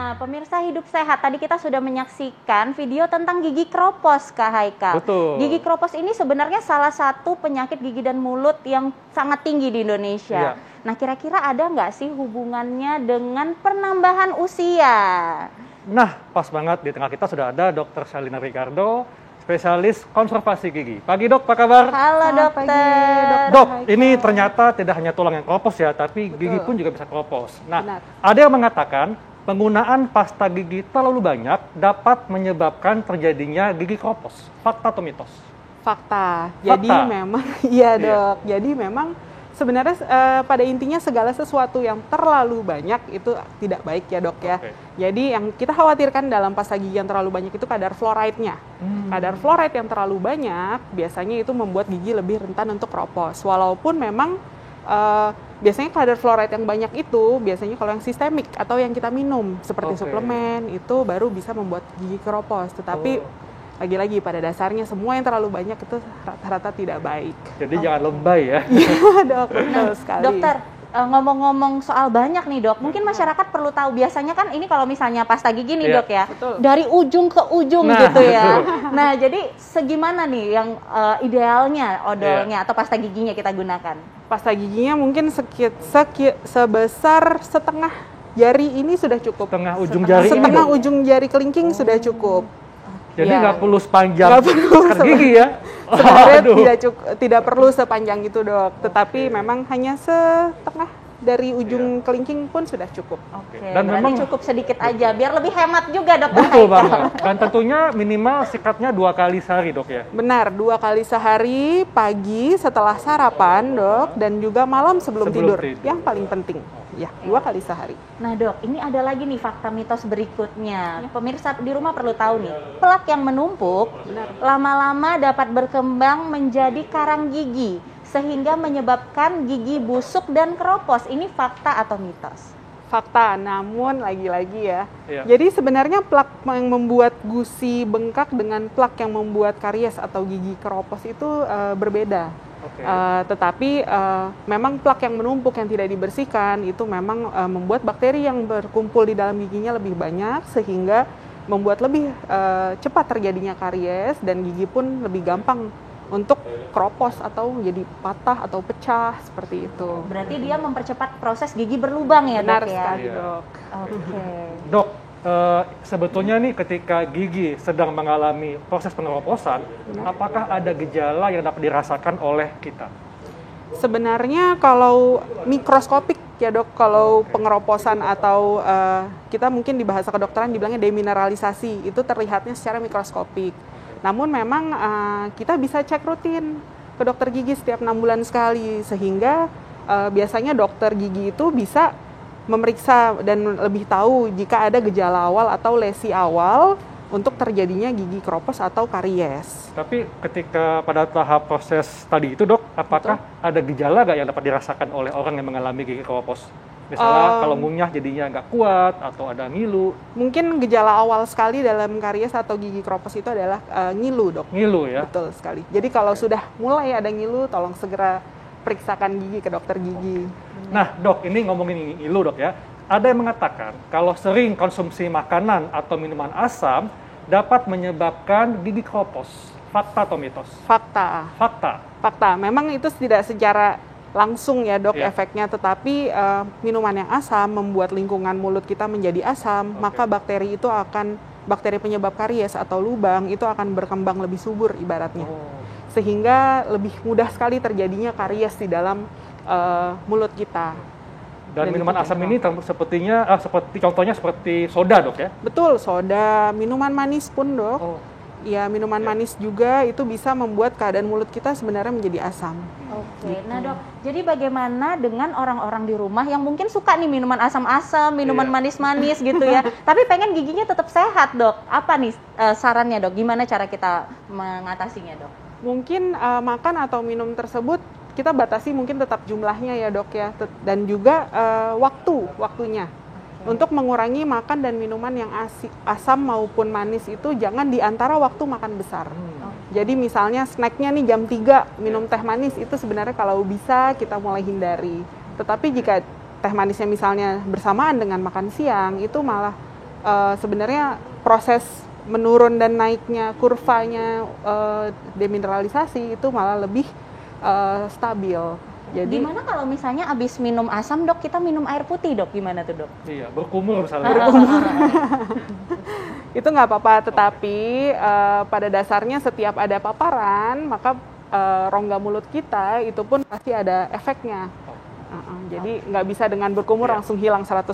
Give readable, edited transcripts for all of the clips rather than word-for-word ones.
Nah, pemirsa Hidup Sehat, tadi kita sudah menyaksikan video tentang gigi kropos, Kak Haikal. Betul. Gigi kropos ini sebenarnya salah satu penyakit gigi dan mulut yang sangat tinggi di Indonesia. Iya. Nah, kira-kira ada nggak sih hubungannya dengan penambahan usia? Nah, pas banget di tengah kita sudah ada Dr. Shalina Ricardo, spesialis konservasi gigi. Pagi dok, apa kabar? Halo Selamat dokter. pagi, Dok, Haikal. ini ternyata tidak hanya tulang yang kropos ya, tapi gigi Betul. pun juga bisa kropos. Nah, Benar. ada yang mengatakan penggunaan pasta gigi terlalu banyak dapat menyebabkan terjadinya gigi kropos. Fakta atau mitos? Fakta. Jadi memang, iya dok. Jadi memang sebenarnya pada intinya segala sesuatu yang terlalu banyak itu tidak baik ya dok ya. Oke. Jadi yang kita khawatirkan dalam pasta gigi yang terlalu banyak itu kadar fluoride-nya. Kadar fluoride yang terlalu banyak biasanya itu membuat gigi lebih rentan untuk kropos. Walaupun memang biasanya kadar fluoride yang banyak itu biasanya kalau yang sistemik atau yang kita minum seperti Oke. suplemen itu baru bisa membuat gigi kropos. Tetapi lagi-lagi pada dasarnya semua yang terlalu banyak itu rata-rata tidak baik. Jadi jangan lebay ya. Iya dok, betul sekali. Dokter, ngomong-ngomong soal banyak nih dok, mungkin masyarakat perlu tahu. Biasanya kan ini kalau misalnya pasta gigi nih Iya, dok ya, betul. dari ujung ke ujung Nah, gitu ya. betul. Nah jadi segimana nih yang idealnya odolnya atau pasta giginya kita gunakan? Pasta giginya mungkin sebesar setengah jari ini sudah cukup. Setengah ujung jari ini, Setengah Dok? ujung jari kelingking sudah cukup. Jadi Ya. nggak perlu sepanjang Nggak perlu sikat gigi ya. Sebenarnya Aduh. tidak perlu sepanjang itu dok, tetapi memang hanya setengah dari ujung kelingking pun sudah cukup. Oke, Dan berarti memang- cukup sedikit aja, biar lebih hemat juga dokter Betul Haikal. banget. Dan tentunya minimal sikatnya 2 kali sehari dok ya. Benar, 2 kali sehari, pagi setelah sarapan dok, dan juga malam sebelum Sebelum tidur. tidur. Yang paling penting, ya 2 kali sehari. Nah dok, ini ada lagi nih fakta mitos berikutnya. Pemirsa di rumah perlu tahu nih, plak yang menumpuk lama-lama dapat berkembang menjadi karang gigi sehingga menyebabkan gigi busuk dan keropos. Ini fakta atau mitos? Fakta, namun lagi-lagi ya. Iya. Jadi sebenarnya plak yang membuat gusi bengkak dengan plak yang membuat karies atau gigi keropos itu berbeda. Oke. Tetapi memang plak yang menumpuk yang tidak dibersihkan itu memang membuat bakteri yang berkumpul di dalam giginya lebih banyak sehingga membuat lebih cepat terjadinya karies dan gigi pun lebih gampang untuk kropos atau jadi patah atau pecah seperti itu. Berarti dia mempercepat proses gigi berlubang ya Benar dok ya? sekali Iya. dok. Oke. Dok, sebetulnya nih ketika gigi sedang mengalami proses pengeroposan, apakah ada gejala yang dapat dirasakan oleh kita? Sebenarnya kalau mikroskopik ya dok, kalau pengeroposan atau kita mungkin di bahasa kedokteran dibilangnya demineralisasi, itu terlihatnya secara mikroskopik. Namun memang kita bisa cek rutin ke dokter gigi setiap 6 bulan sekali, sehingga biasanya dokter gigi itu bisa memeriksa dan lebih tahu jika ada gejala awal atau lesi awal untuk terjadinya gigi kropos atau karies. Tapi ketika pada tahap proses tadi itu dok, apakah ada gejala nggak yang dapat dirasakan oleh orang yang mengalami gigi kropos? Misalnya kalau ngunyah jadinya nggak kuat atau ada ngilu. Mungkin gejala awal sekali dalam karies atau gigi kropos itu adalah ngilu dok. Ngilu ya? Betul sekali. Jadi kalau sudah mulai ada ngilu, tolong segera periksakan gigi ke dokter gigi. Nah dok, ini ngomongin ngilu dok ya. Ada yang mengatakan kalau sering konsumsi makanan atau minuman asam dapat menyebabkan gigi kropos. Fakta atau mitos? Fakta. Fakta. Memang itu tidak secara langsung ya dok Iya. efeknya, tetapi minuman yang asam membuat lingkungan mulut kita menjadi asam, maka bakteri itu bakteri penyebab karies atau lubang itu akan berkembang lebih subur ibaratnya. Sehingga lebih mudah sekali terjadinya karies di dalam mulut kita. Dan minuman itu asam contoh. ini sepertinya contohnya seperti soda dok ya? Betul, soda, minuman manis pun dok. Oh. Ya, minuman manis juga itu bisa membuat keadaan mulut kita sebenarnya menjadi asam. Oke, nah dok, jadi bagaimana dengan orang-orang di rumah yang mungkin suka nih minuman asam-asam, minuman Iya. manis-manis gitu ya, tapi pengen giginya tetap sehat dok. Apa nih sarannya dok? Gimana cara kita mengatasinya dok? Mungkin makan atau minum tersebut kita batasi mungkin tetap jumlahnya ya dok ya, dan juga waktunya. Untuk mengurangi makan dan minuman yang asam maupun manis itu jangan di antara waktu makan besar. Jadi misalnya snacknya nih jam 3 minum teh manis itu sebenarnya kalau bisa kita mulai hindari. Tetapi jika teh manisnya misalnya bersamaan dengan makan siang itu malah sebenarnya proses menurun dan naiknya kurvanya demineralisasi itu malah lebih stabil. Jadi gimana kalau misalnya abis minum asam dok, kita minum air putih dok, gimana tuh dok? Iya, berkumur misalnya. itu nggak apa-apa, tetapi pada dasarnya setiap ada paparan, maka rongga mulut kita itu pun pasti ada efeknya. Jadi nggak bisa dengan berkumur langsung hilang 100%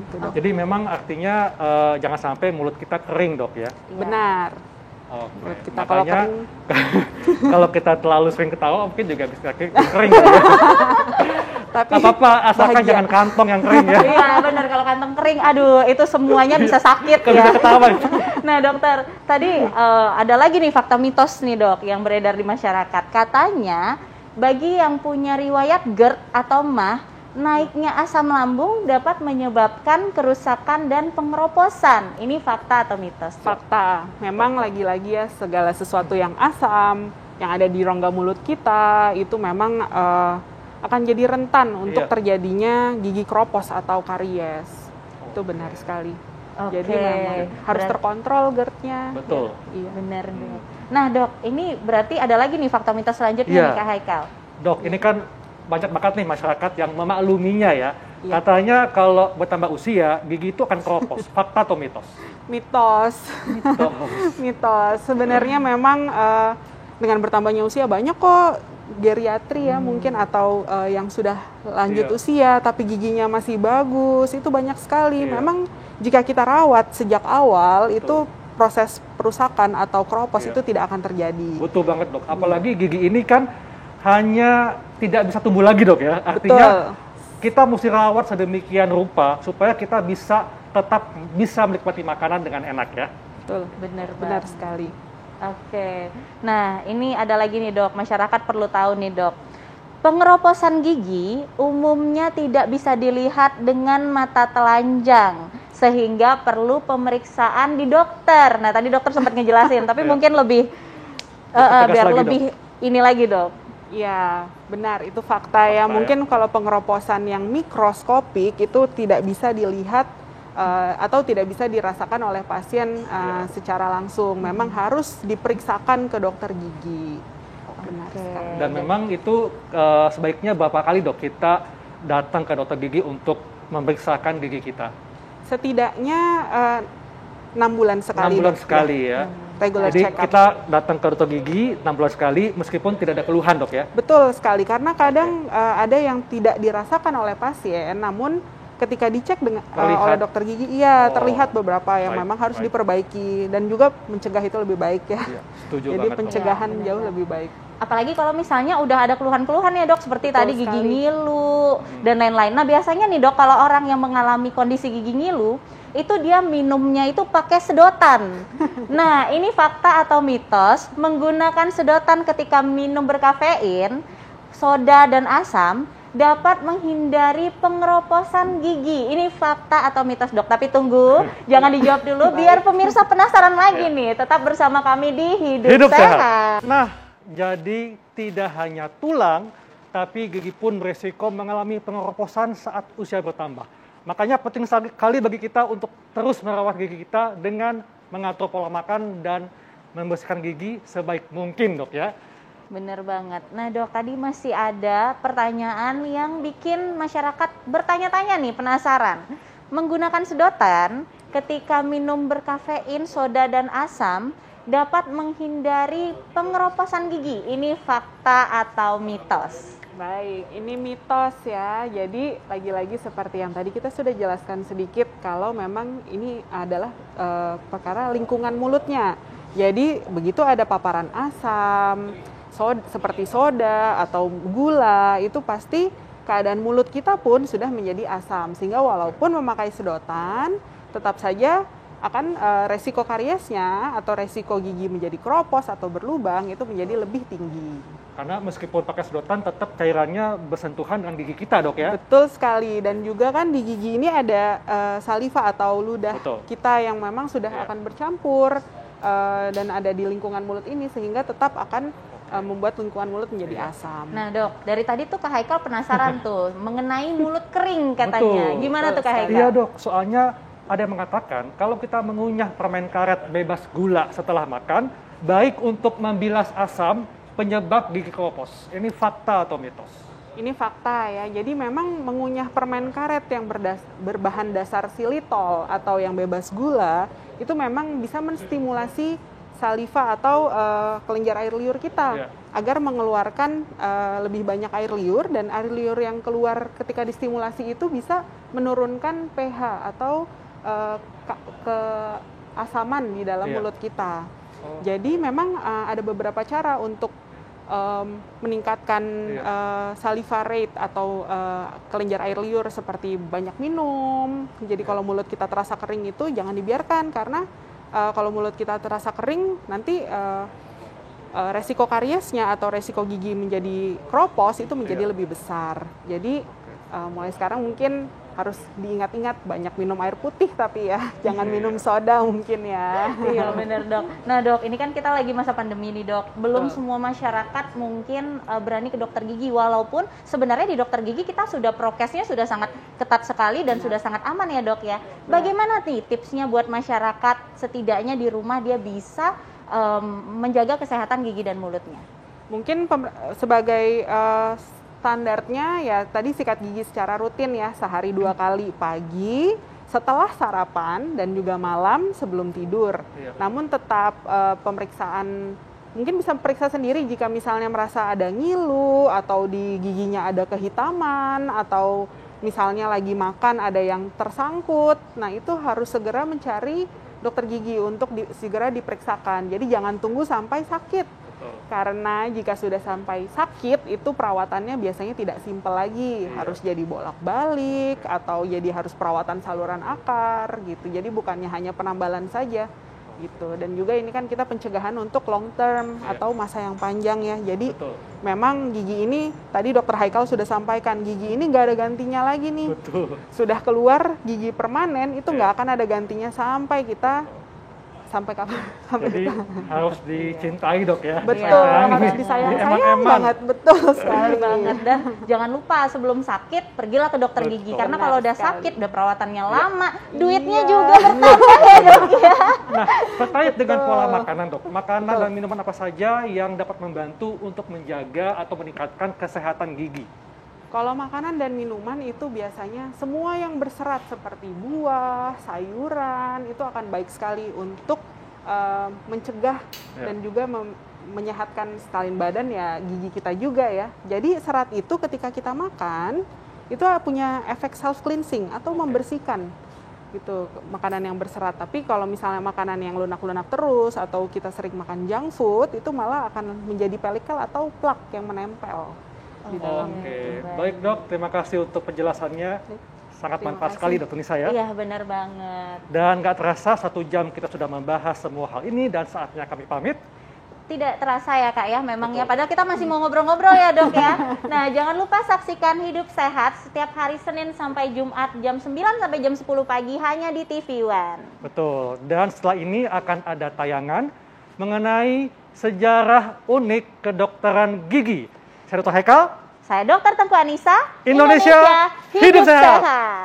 gitu, dok. Jadi memang artinya jangan sampai mulut kita kering dok ya? Benar. Oke. Kita kalau Makanya kering, kalau kita terlalu sering ketawa mungkin juga bisa kering ya. tapi Apa-apa asalkan bahagia. jangan kantong yang kering ya. Iya benar, kalau kantong kering, aduh itu semuanya bisa sakit Kalau ya. bisa ketawa. Nah dokter, tadi ada lagi nih fakta mitos nih dok yang beredar di masyarakat. Katanya bagi yang punya riwayat GERD atau MAH, naiknya asam lambung dapat menyebabkan kerusakan dan pengeroposan. Ini fakta atau mitos? fakta. Memang lagi-lagi ya segala sesuatu yang asam yang ada di rongga mulut kita itu memang akan jadi rentan untuk terjadinya gigi kropos atau karies. Itu benar sekali. Jadi memang harus terkontrol GERD-nya. Betul. Iya. Benar dok. Nah dok, ini berarti ada lagi nih fakta mitos selanjutnya Iya. nih Kak Haikal. Dok, ini kan banyak banget nih masyarakat yang memakluminya ya. Iya. Katanya kalau bertambah usia, gigi itu akan keropos. Fakta atau mitos? Mitos. Mitos. Sebenarnya memang dengan bertambahnya usia banyak kok geriatri ya mungkin atau yang sudah lanjut usia tapi giginya masih bagus, itu banyak sekali. Memang jika kita rawat sejak awal itu proses perusakan atau keropos itu tidak akan terjadi. Betul banget dok. Apalagi gigi ini kan hanya tidak bisa tumbuh lagi dok ya. Artinya kita mesti rawat sedemikian rupa supaya kita bisa tetap bisa menikmati makanan dengan enak ya. Betul. Benar sekali. Oke, nah ini ada lagi nih dok, masyarakat perlu tahu nih dok. Pengeroposan gigi umumnya tidak bisa dilihat dengan mata telanjang, sehingga perlu pemeriksaan di dokter. Nah tadi dokter sempat ngejelasin, tapi mungkin lebih biar lagi, lebih ini lagi dok. Ya, benar, itu fakta ya. Mungkin kalau pengeroposan yang mikroskopik itu tidak bisa dilihat atau tidak bisa dirasakan oleh pasien secara langsung. Memang harus diperiksakan ke dokter gigi. Benar sekali. Dan memang itu sebaiknya berapa kali dok kita datang ke dokter gigi untuk memeriksakan gigi kita? Setidaknya 6 bulan sekali. 6 bulan sekali ya. Regular Jadi check-up. kita datang ke dokter gigi 6 bulan sekali meskipun tidak ada keluhan dok ya? Betul sekali, karena kadang ada yang tidak dirasakan oleh pasien, namun ketika dicek dengan oleh dokter gigi, terlihat beberapa yang memang harus diperbaiki dan juga mencegah itu lebih baik ya. Iya, setuju Jadi banget, pencegahan jauh lebih baik. Apalagi kalau misalnya udah ada keluhan-keluhan ya dok, seperti Betul tadi gigi sekali. ngilu dan lain-lain. Nah biasanya nih dok, kalau orang yang mengalami kondisi gigi ngilu, itu dia minumnya itu pakai sedotan. Nah ini fakta atau mitos, menggunakan sedotan ketika minum berkafein, soda dan asam, dapat menghindari pengeroposan gigi. Ini fakta atau mitos dok? Tapi tunggu, jangan dijawab dulu biar pemirsa penasaran lagi nih. Tetap bersama kami di Hidup Sehat. Nah, jadi tidak hanya tulang, tapi gigi pun beresiko mengalami pengeroposan saat usia bertambah. Makanya penting sekali bagi kita untuk terus merawat gigi kita dengan mengatur pola makan dan membersihkan gigi sebaik mungkin dok ya. Bener banget. Nah dok, tadi masih ada pertanyaan yang bikin masyarakat bertanya-tanya nih, penasaran. Menggunakan sedotan ketika minum berkafein, soda, dan asam dapat menghindari pengeroposan gigi. Ini fakta atau mitos? Baik, ini mitos ya. Jadi lagi-lagi seperti yang tadi kita sudah jelaskan sedikit, kalau memang ini adalah perkara lingkungan mulutnya. Jadi begitu ada paparan asam, seperti soda atau gula, itu pasti keadaan mulut kita pun sudah menjadi asam, sehingga walaupun memakai sedotan tetap saja akan resiko kariesnya atau resiko gigi menjadi keropos atau berlubang itu menjadi lebih tinggi. Karena meskipun pakai sedotan tetap cairannya bersentuhan dengan gigi kita dok ya. Betul sekali, dan juga kan di gigi ini ada saliva atau ludah kita yang memang sudah akan bercampur dan ada di lingkungan mulut ini, sehingga tetap akan membuat lingkungan mulut menjadi asam. Nah dok, dari tadi tuh Kak Haikal penasaran tuh mengenai mulut kering katanya. Betul. Gimana tuh Kak Haikal? Iya dok, soalnya ada yang mengatakan kalau kita mengunyah permen karet bebas gula setelah makan, baik untuk membilas asam penyebab gigi keropos. Ini fakta atau mitos? Ini fakta ya. Jadi memang mengunyah permen karet yang berbahan dasar xilitol atau yang bebas gula itu memang bisa menstimulasi saliva atau kelenjar air liur kita agar mengeluarkan lebih banyak air liur, dan air liur yang keluar ketika distimulasi itu bisa menurunkan pH atau keasaman di dalam mulut kita. Jadi memang ada beberapa cara untuk meningkatkan saliva rate atau kelenjar air liur, seperti banyak minum. Jadi kalau mulut kita terasa kering itu jangan dibiarkan, karena kalau mulut kita terasa kering nanti resiko kariesnya atau resiko gigi menjadi keropos itu menjadi lebih besar. Jadi mulai sekarang mungkin harus diingat-ingat banyak minum air putih, tapi ya jangan minum soda mungkin ya. Iya benar dok. Nah dok, ini kan kita lagi masa pandemi nih dok. Belum semua masyarakat mungkin berani ke dokter gigi, walaupun sebenarnya di dokter gigi kita sudah prokesnya sudah sangat ketat sekali dan sudah sangat aman ya dok ya. Bagaimana nih tipsnya buat masyarakat setidaknya di rumah dia bisa menjaga kesehatan gigi dan mulutnya? Mungkin sebagai standarnya ya tadi sikat gigi secara rutin ya, sehari 2 kali, pagi setelah sarapan dan juga malam sebelum tidur. Namun tetap pemeriksaan, mungkin bisa periksa sendiri jika misalnya merasa ada ngilu atau di giginya ada kehitaman, atau misalnya lagi makan ada yang tersangkut. Nah itu harus segera mencari dokter gigi untuk segera diperiksakan. Jadi jangan tunggu sampai sakit. Karena jika sudah sampai sakit, itu perawatannya biasanya tidak simpel lagi. Harus jadi bolak-balik, atau jadi harus perawatan saluran akar gitu. Jadi bukannya hanya penambalan saja gitu. Dan juga ini kan kita pencegahan untuk long term atau masa yang panjang ya. Jadi memang gigi ini, tadi Dokter Haikal sudah sampaikan, gigi ini nggak ada gantinya lagi nih. Sudah keluar gigi permanen, itu nggak akan ada gantinya sampai kita kapan? Jadi harus dicintai dok ya. Betul, harus disayang-sayang banget, betul sekali banget dah. Jangan lupa sebelum sakit pergilah ke dokter gigi, karena kalau udah sakit udah perawatannya lama, duitnya juga bertambah ya dok ya. Nah terkait dengan pola makanan dok, makanan dan minuman apa saja yang dapat membantu untuk menjaga atau meningkatkan kesehatan gigi? Kalau makanan dan minuman itu biasanya semua yang berserat seperti buah, sayuran itu akan baik sekali untuk mencegah dan juga menyehatkan stalin badan ya gigi kita juga ya. Jadi serat itu ketika kita makan itu punya efek self cleansing atau membersihkan gitu makanan yang berserat. Tapi kalau misalnya makanan yang lunak-lunak terus atau kita sering makan junk food itu malah akan menjadi pelikel atau plak yang menempel. Oke, baik dok, terima kasih untuk penjelasannya. Sangat manfaat sekali dokter Nisa ya. Iya benar banget. Dan nggak terasa 1 jam kita sudah membahas semua hal ini, dan saatnya kami pamit. Tidak terasa ya kak ya, memang ya. Padahal kita masih mau ngobrol-ngobrol ya dok ya. Nah jangan lupa saksikan Hidup Sehat setiap hari Senin sampai Jumat jam 9 sampai jam 10 pagi hanya di TV One. Betul, dan setelah ini akan ada tayangan mengenai sejarah unik kedokteran gigi. Saya Dr. Haikal. Saya Dr. Tengku Anissa. Indonesia hidup sehat.